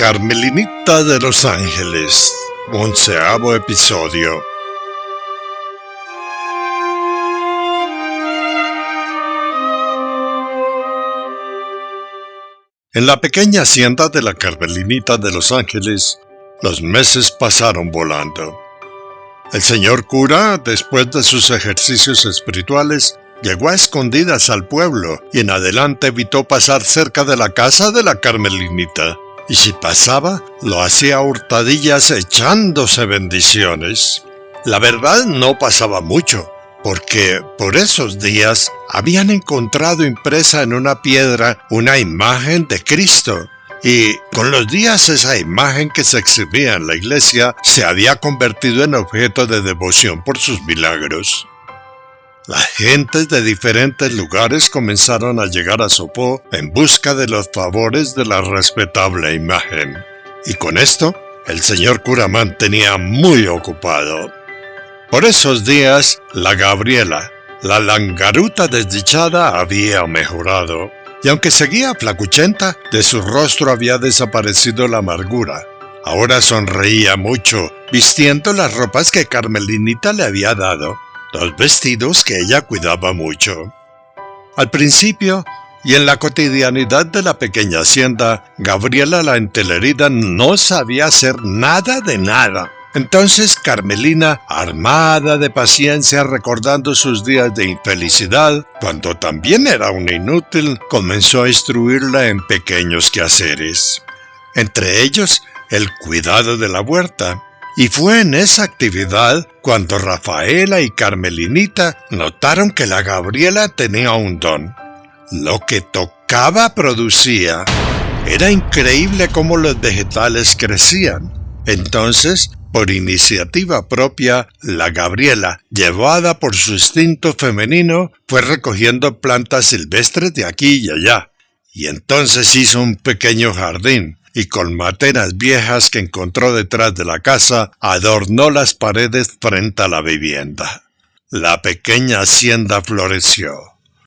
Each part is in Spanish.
Carmelinita de los Ángeles, 11º episodio. En la pequeña hacienda de la Carmelinita de los Ángeles, los meses pasaron volando. El señor cura, después de sus ejercicios espirituales, llegó a escondidas al pueblo y en adelante evitó pasar cerca de la casa de la Carmelinita. Y si pasaba, lo hacía a hurtadillas echándose bendiciones. La verdad no pasaba mucho, porque por esos días habían encontrado impresa en una piedra una imagen de Cristo. Y con los días esa imagen que se exhibía en la iglesia se había convertido en objeto de devoción por sus milagros. Las gentes de diferentes lugares comenzaron a llegar a Sopó en busca de los favores de la respetable imagen. Y con esto, el señor cura mantenía muy ocupado. Por esos días, la Gabriela, la langaruta desdichada, había mejorado. Y aunque seguía flacuchenta, de su rostro había desaparecido la amargura. Ahora sonreía mucho, vistiendo las ropas que Carmelinita le había dado. Los vestidos que ella cuidaba mucho. Al principio, y en la cotidianidad de la pequeña hacienda, Gabriela la entelerida no sabía hacer nada de nada. Entonces Carmelina, armada de paciencia recordando sus días de infelicidad, cuando también era una inútil, comenzó a instruirla en pequeños quehaceres. Entre ellos, el cuidado de la huerta. Y fue en esa actividad cuando Rafaela y Carmelinita notaron que la Gabriela tenía un don. Lo que tocaba producía. Era increíble cómo los vegetales crecían. Entonces, por iniciativa propia, la Gabriela, llevada por su instinto femenino, fue recogiendo plantas silvestres de aquí y allá. Y entonces hizo un pequeño jardín. Y con materas viejas que encontró detrás de la casa, adornó las paredes frente a la vivienda. La pequeña hacienda floreció.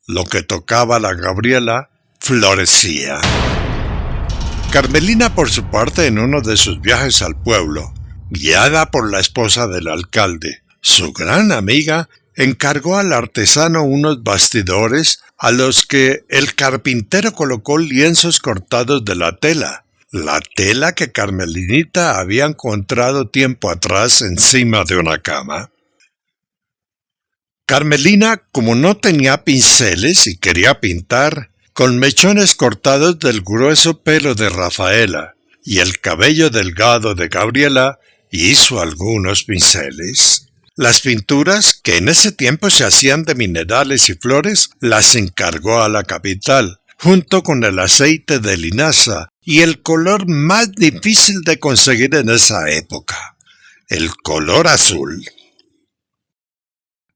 Lo que tocaba a la Gabriela, florecía. Carmelina, por su parte, en uno de sus viajes al pueblo, guiada por la esposa del alcalde, su gran amiga, encargó al artesano unos bastidores a los que el carpintero colocó lienzos cortados de la tela que Carmelinita había encontrado tiempo atrás encima de una cama. Carmelina, como no tenía pinceles y quería pintar, con mechones cortados del grueso pelo de Rafaela y el cabello delgado de Gabriela, hizo algunos pinceles. Las pinturas, que en ese tiempo se hacían de minerales y flores, las encargó a la capital, junto con el aceite de linaza y el color más difícil de conseguir en esa época, el color azul.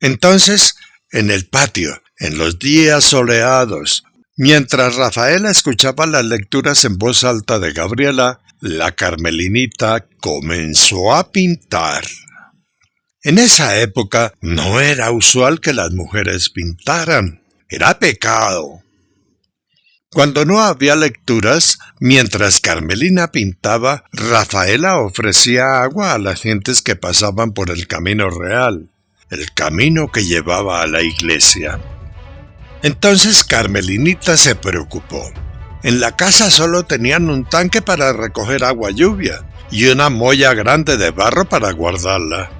Entonces, en el patio, en los días soleados, mientras Rafaela escuchaba las lecturas en voz alta de Gabriela, la Carmelinita comenzó a pintar. En esa época no era usual que las mujeres pintaran, era pecado. Cuando no había lecturas, mientras Carmelina pintaba, Rafaela ofrecía agua a las gentes que pasaban por el camino real, el camino que llevaba a la iglesia. Entonces Carmelinita se preocupó. En la casa solo tenían un tanque para recoger agua lluvia y una molla grande de barro para guardarla.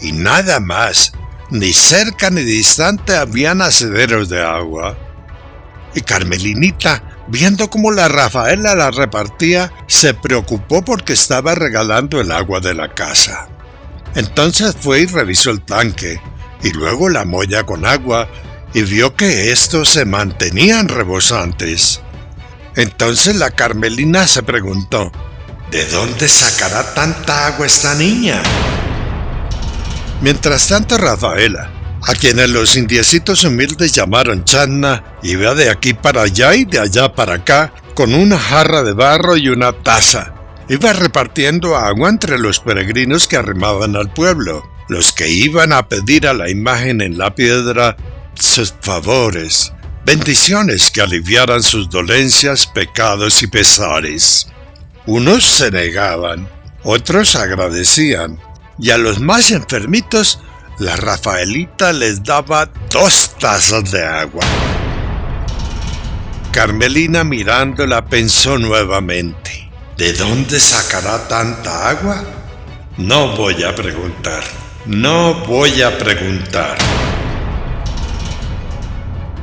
Y nada más, ni cerca ni distante habían hacederos de agua. Y Carmelinita, viendo cómo la Rafaela la repartía, se preocupó porque estaba regalando el agua de la casa. Entonces fue y revisó el tanque, y luego la molla con agua, y vio que estos se mantenían rebosantes. Entonces la Carmelina se preguntó, ¿de dónde sacará tanta agua esta niña? Mientras tanto Rafaela, a quienes los indiecitos humildes llamaron Channa, iba de aquí para allá y de allá para acá, con una jarra de barro y una taza. Iba repartiendo agua entre los peregrinos que arrimaban al pueblo, los que iban a pedir a la imagen en la piedra sus favores, bendiciones que aliviaran sus dolencias, pecados y pesares. Unos se negaban, otros agradecían, y a los más enfermitos, la Rafaelita les daba 2 tazas de agua. Carmelina mirándola pensó nuevamente, ¿de dónde sacará tanta agua? No voy a preguntar, no voy a preguntar.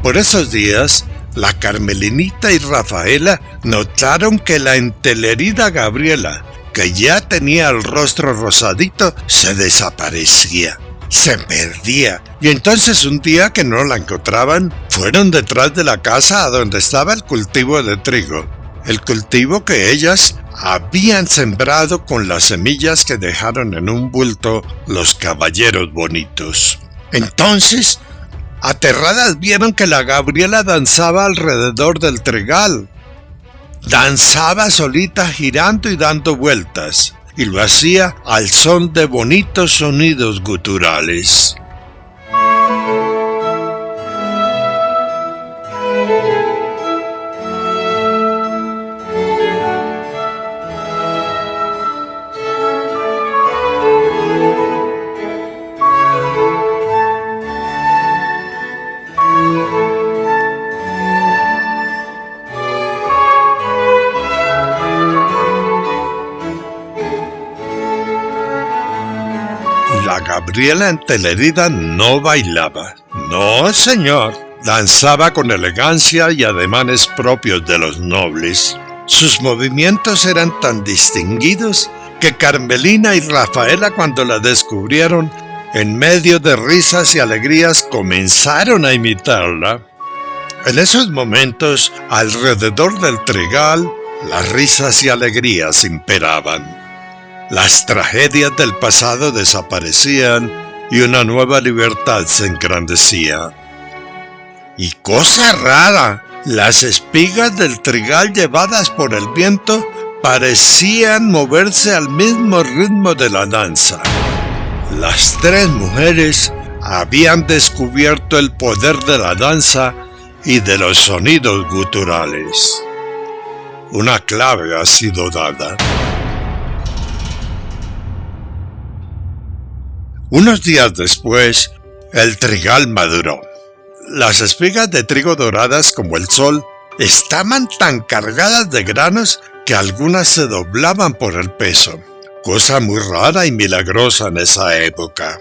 Por esos días, la Carmelinita y Rafaela notaron que la entelerida Gabriela, que ya tenía el rostro rosadito, se desaparecía, se perdía. Y entonces un día que no la encontraban, fueron detrás de la casa a donde estaba el cultivo de trigo. El cultivo que ellas habían sembrado con las semillas que dejaron en un bulto los caballeros bonitos. Entonces, aterradas vieron que la Gabriela danzaba alrededor del trigal. Danzaba solita girando y dando vueltas, y lo hacía al son de bonitos sonidos guturales. La Gabriela entelerida no bailaba. No, señor. Danzaba con elegancia y ademanes propios de los nobles. Sus movimientos eran tan distinguidos que Carmelina y Rafaela, cuando la descubrieron, en medio de risas y alegrías, comenzaron a imitarla. En esos momentos, alrededor del trigal, las risas y alegrías imperaban. Las tragedias del pasado desaparecían y una nueva libertad se engrandecía. Y cosa rara, las espigas del trigal llevadas por el viento parecían moverse al mismo ritmo de la danza. Las 3 mujeres habían descubierto el poder de la danza y de los sonidos guturales. Una clave ha sido dada. Unos días después, el trigal maduró. Las espigas de trigo doradas como el sol estaban tan cargadas de granos que algunas se doblaban por el peso, cosa muy rara y milagrosa en esa época.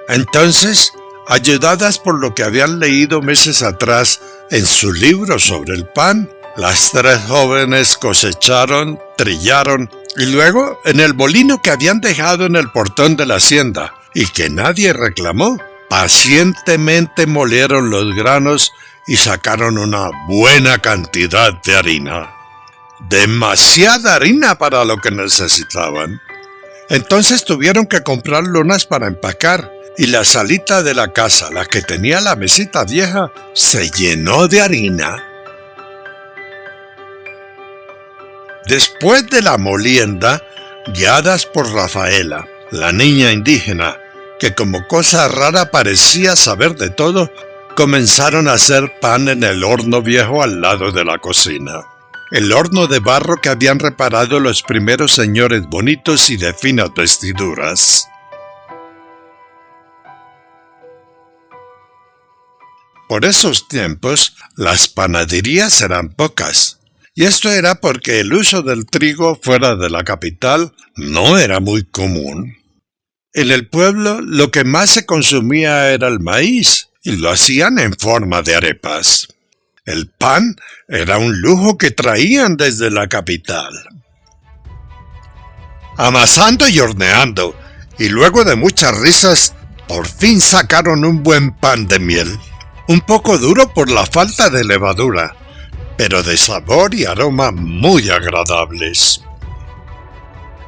Entonces, ayudadas por lo que habían leído meses atrás en su libro sobre el pan, las 3 jóvenes cosecharon, trillaron y luego, en el molino que habían dejado en el portón de la hacienda y que nadie reclamó, pacientemente molieron los granos y sacaron una buena cantidad de harina. Demasiada harina para lo que necesitaban. Entonces tuvieron que comprar lonas para empacar y la salita de la casa, la que tenía la mesita vieja, se llenó de harina. Después de la molienda, guiadas por Rafaela, la niña indígena, que como cosa rara parecía saber de todo, comenzaron a hacer pan en el horno viejo al lado de la cocina. El horno de barro que habían reparado los primeros señores bonitos y de finas vestiduras. Por esos tiempos, las panaderías eran pocas. Y esto era porque el uso del trigo fuera de la capital no era muy común. En el pueblo lo que más se consumía era el maíz, y lo hacían en forma de arepas. El pan era un lujo que traían desde la capital. Amasando y horneando, y luego de muchas risas, por fin sacaron un buen pan de miel. Un poco duro por la falta de levadura, pero de sabor y aroma muy agradables.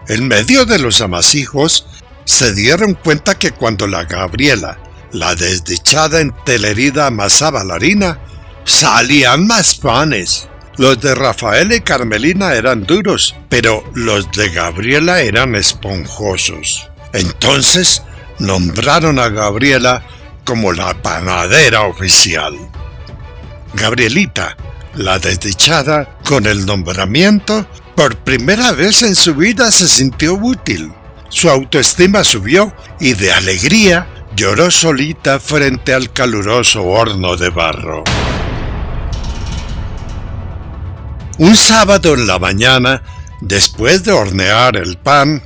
En medio de los amasijos, se dieron cuenta que cuando la Gabriela, la desdichada entelerida, amasaba la harina, salían más panes. Los de Rafaela y Carmelina eran duros, pero los de Gabriela eran esponjosos. Entonces, nombraron a Gabriela como la panadera oficial. Gabrielita, la desdichada, con el nombramiento, Por primera vez en su vida se sintió útil. Su autoestima subió y de alegría lloró solita frente al caluroso horno de barro. Un sábado en la mañana, después de hornear el pan,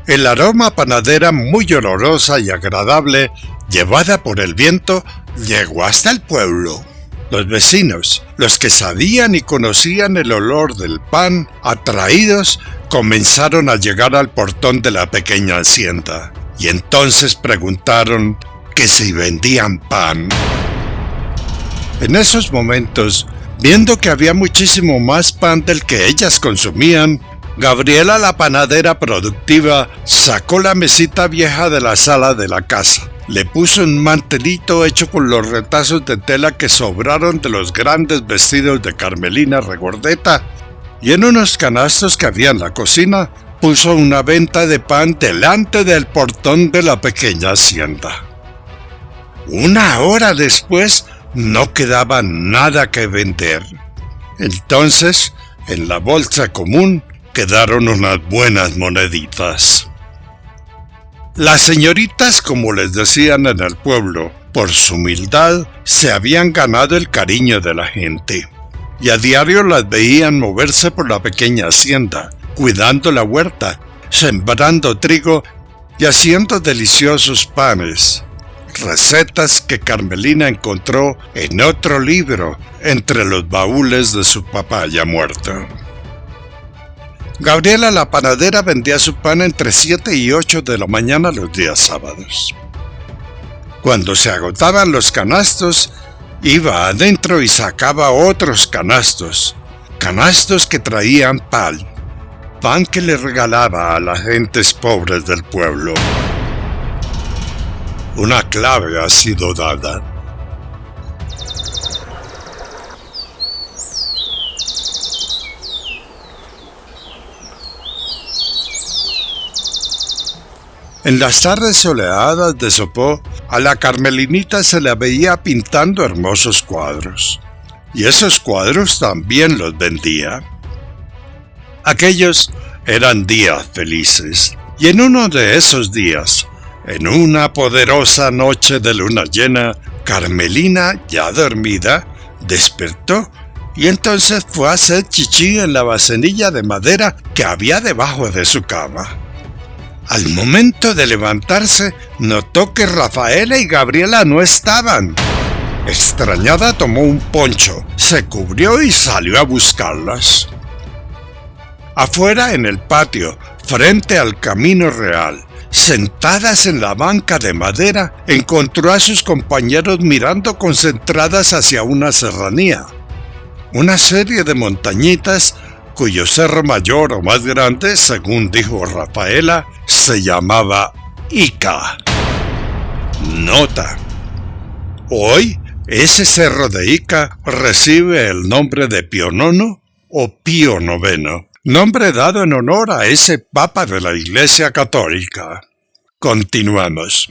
el aroma a panadera muy olorosa y agradable, llevada por el viento, llegó hasta el pueblo. Los vecinos, los que sabían y conocían el olor del pan, atraídos, comenzaron a llegar al portón de la pequeña hacienda, y entonces preguntaron que si vendían pan. En esos momentos, viendo que había muchísimo más pan del que ellas consumían, Gabriela, la panadera productiva, sacó la mesita vieja de la sala de la casa. Le puso un mantelito hecho con los retazos de tela que sobraron de los grandes vestidos de Carmelina Regordeta, y en unos canastos que había en la cocina, puso una venta de pan delante del portón de la pequeña hacienda. Una hora después, no quedaba nada que vender. Entonces, en la bolsa común, quedaron unas buenas moneditas. Las señoritas, como les decían en el pueblo, por su humildad, se habían ganado el cariño de la gente, y a diario las veían moverse por la pequeña hacienda, cuidando la huerta, sembrando trigo y haciendo deliciosos panes, recetas que Carmelina encontró en otro libro entre los baúles de su papá ya muerto. Gabriela, la panadera, vendía su pan entre 7 y 8 de la mañana los días sábados. Cuando se agotaban los canastos, iba adentro y sacaba otros canastos que traían pan que le regalaba a las gentes pobres del pueblo. Una clave ha sido dada. En las tardes soleadas de Sopó, a la Carmelinita se la veía pintando hermosos cuadros, y esos cuadros también los vendía. Aquellos eran días felices, y en uno de esos días, en una poderosa noche de luna llena, Carmelina, ya dormida, despertó y entonces fue a hacer chichí en la vasenilla de madera que había debajo de su cama. Al momento de levantarse, notó que Rafaela y Gabriela no estaban. Extrañada, tomó un poncho, se cubrió y salió a buscarlas. Afuera, en el patio, frente al camino real, sentadas en la banca de madera, encontró a sus compañeros mirando concentradas hacia una serranía. Una serie de montañitas cuyo cerro mayor o más grande, según dijo Rafaela, se llamaba Ica. Nota: hoy, ese cerro de Ica recibe el nombre de Pío IX o Pío IX, nombre dado en honor a ese papa de la Iglesia Católica. Continuamos.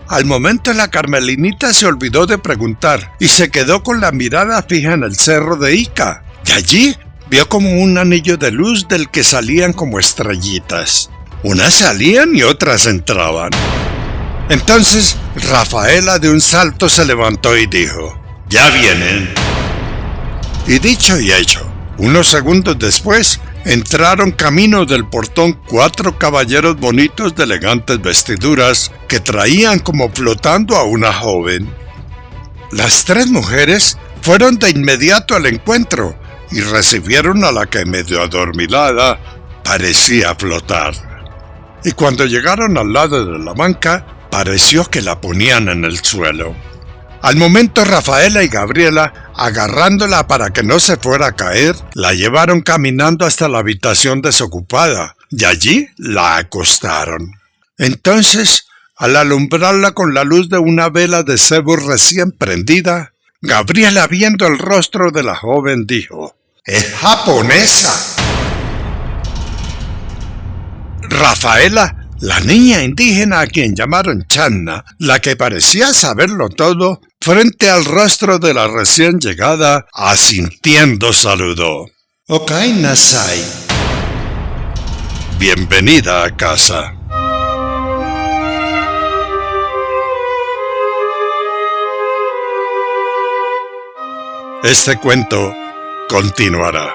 Al momento la Carmelinita se olvidó de preguntar y se quedó con la mirada fija en el cerro de Ica, y allí vio como un anillo de luz del que salían como estrellitas. Unas salían y otras entraban. Entonces Rafaela de un salto se levantó y dijo: «¡Ya vienen!». Y dicho y hecho, unos segundos después, entraron camino del portón 4 caballeros bonitos de elegantes vestiduras que traían como flotando a una joven. Las 3 mujeres fueron de inmediato al encuentro y recibieron a la que medio adormilada parecía flotar. Y cuando llegaron al lado de la banca, pareció que la ponían en el suelo. Al momento Rafaela y Gabriela, agarrándola para que no se fuera a caer, la llevaron caminando hasta la habitación desocupada y allí la acostaron. Entonces, al alumbrarla con la luz de una vela de cebo recién prendida, Gabriela, viendo el rostro de la joven, dijo: «¡Es japonesa!». Rafaela, la niña indígena a quien llamaron Channa, la que parecía saberlo todo, frente al rostro de la recién llegada, asintiendo saludó: «Okai nasai». Bienvenida a casa. Este cuento continuará.